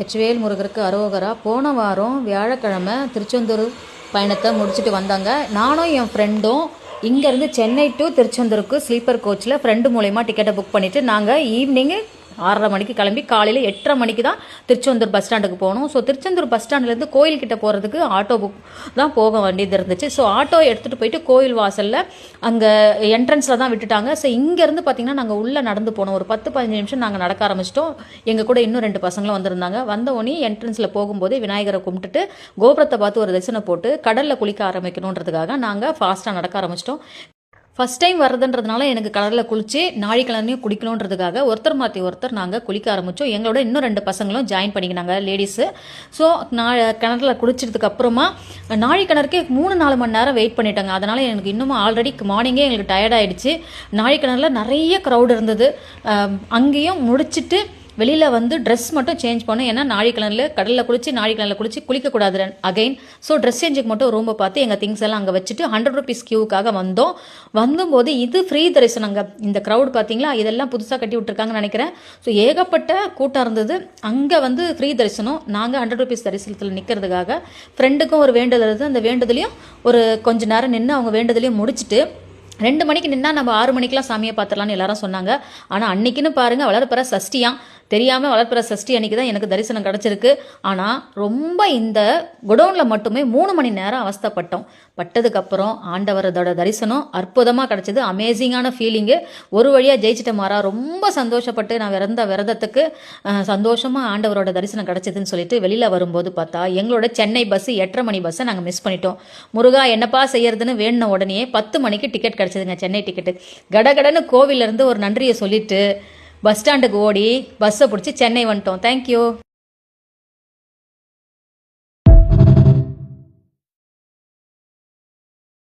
வெற்றிவேல் முருகருக்கு அரோகரா. போன வாரம் வியாழக்கிழமை திருச்செந்தூர் பயணத்தை முடிச்சுட்டு வந்தாங்க. நானும் என் ஃப்ரெண்டும் இங்கேருந்து சென்னை டு திருச்செந்தூருக்கு ஸ்லீப்பர் கோச்சில் ஃப்ரெண்டு மூலயமா டிக்கெட்டை புக் பண்ணிவிட்டு நாங்கள் ஈவினிங்கு 6:30 மணிக்கு கிளம்பி காலையில் 8:30 மணிக்கு தான் திருச்செந்தூர் பஸ் ஸ்டாண்டுக்கு போகணும். ஸோ திருச்செந்தூர் பஸ் ஸ்டாண்ட்லேருந்து கோயில்கிட்ட போகிறதுக்கு ஆட்டோ புக் தான் போக வேண்டியது இருந்துச்சு. ஸோ ஆட்டோ எடுத்துகிட்டு போயிட்டு கோயில் வாசலில் அங்கே என்ட்ரன்ஸில் தான் விட்டுட்டாங்க. ஸோ இங்கேருந்து பார்த்திங்கன்னா நாங்கள் உள்ளே நடந்து போனோம். ஒரு 10-15 நிமிஷம் நாங்கள் நடக்க ஆரம்பிச்சிட்டோம். எங்கள் கூட இன்னும் 2 பசங்களும் வந்திருந்தாங்க. வந்த உடனே என்ட்ரன்ஸில் போகும்போது விநாயகரை கும்பிட்டுட்டு கோபுரத்தை பார்த்து ஒரு தரிசனம் போட்டு கடலில் குளிக்க ஆரம்பிக்கணுன்றதுக்காக நாங்கள் ஃபாஸ்ட்டாக நடக்க ஆரம்பிச்சிட்டோம். ஃபஸ்ட் டைம் வர்றதுன்றதுனால எனக்கு கடலில் குளித்து நாழி கிணறுலையும் குளிக்கணுன்றதுக்காக ஒருத்தர் மாற்றி ஒருத்தர் நாங்கள் குளிக்க ஆரம்பித்தோம். எங்களோட இன்னும் 2 பசங்களும் ஜாயின் பண்ணிக்கினாங்க, லேடிஸு. ஸோ கிணறுல குளிச்சதுக்கு அப்புறமா நாழி கிணறுக்கே 3-4 மணி நேரம் வெயிட் பண்ணிட்டாங்க. அதனால் எனக்கு இன்னும் ஆல்ரெடி மார்னிங்கே எங்களுக்கு டயர்ட் ஆகிடுச்சு. நாழி கிணறுல நிறைய க்ரௌட் இருந்தது. அங்கேயும் முடிச்சுட்டு வெளியில் வந்து ட்ரெஸ் மட்டும் சேஞ்ச் பண்ணோம். ஏன்னா நாழி கிணறுல கடலில் குளித்து குளிக்கக்கூடாது அகைன். ஸோ ட்ரெஸ் சேஞ்சுக்கு மட்டும் ரூமை பார்த்து எங்கள் திங்ஸ் எல்லாம் அங்கே வச்சுட்டு 100 ருபீஸ் கியூவுக்காக வந்தும்போது இது ஃப்ரீ தரிசனங்க. இந்த க்ரௌட் பார்த்தீங்களா, இதெல்லாம் புதுசாக கட்டி விட்டுருக்காங்கன்னு நினைக்கிறேன். ஸோ ஏகப்பட்ட கூட்டம் இருந்தது. அங்கே வந்து ஃப்ரீ தரிசனம். நாங்கள் 100 ருபீஸ் தரிசனத்தில் நிற்கிறதுக்காக ஃப்ரெண்டுக்கும் ஒரு வேண்டுதல் இருந்தது. அந்த வேண்டுதலையும் ஒரு கொஞ்சம் நேரம் நின்று அவங்க வேண்டுதலையும் முடிச்சுட்டு 2 மணிக்கு நின்னா நம்ம 6 மணிக்கெலாம் சாமியை பார்த்துடலான்னு எல்லாரும் சொன்னாங்க. ஆனால் அன்னைக்குன்னு பாருங்கள், வளர்ப்பிற சஷ்டியாம். தெரியாமல் வளர்ப்பிற சஷ்டி அன்றைக்கி தான் எனக்கு தரிசனம் கிடச்சிருக்கு. ஆனால் ரொம்ப இந்த குடோனில் மட்டுமே 3 மணி நேரம் அவஸ்தைப்பட்டோம். பட்டதுக்கப்புறம் ஆண்டவரோட தரிசனம் அற்புதமாக கிடச்சிது. அமேசிங்கான ஃபீலிங்கு. ஒரு வழியாக ஜெயிச்சிட்ட மாறா. ரொம்ப சந்தோஷப்பட்டு நான் விரதத்துக்கு சந்தோஷமாக ஆண்டவரோட தரிசனம் கிடச்சிதுன்னு சொல்லிட்டு வெளியில் வரும்போது பார்த்தா எங்களோட சென்னை பஸ்ஸு 8:30 மணி பஸ்ஸை நாங்கள் மிஸ் பண்ணிட்டோம். முருகா என்னப்பா செய்யறதுன்னு வேணுன உடனே 10 மணிக்கு டிக்கெட் கிடச்சிதுங்க, சென்னை டிக்கெட்டு. கடகடன்னு கோவிலேருந்து ஒரு நன்றியை சொல்லிட்டு பஸ் ஸ்டாண்டுக்கு ஓடி பஸ்ஸை பிடிச்சி சென்னை வந்துட்டோம். தேங்க்யூ.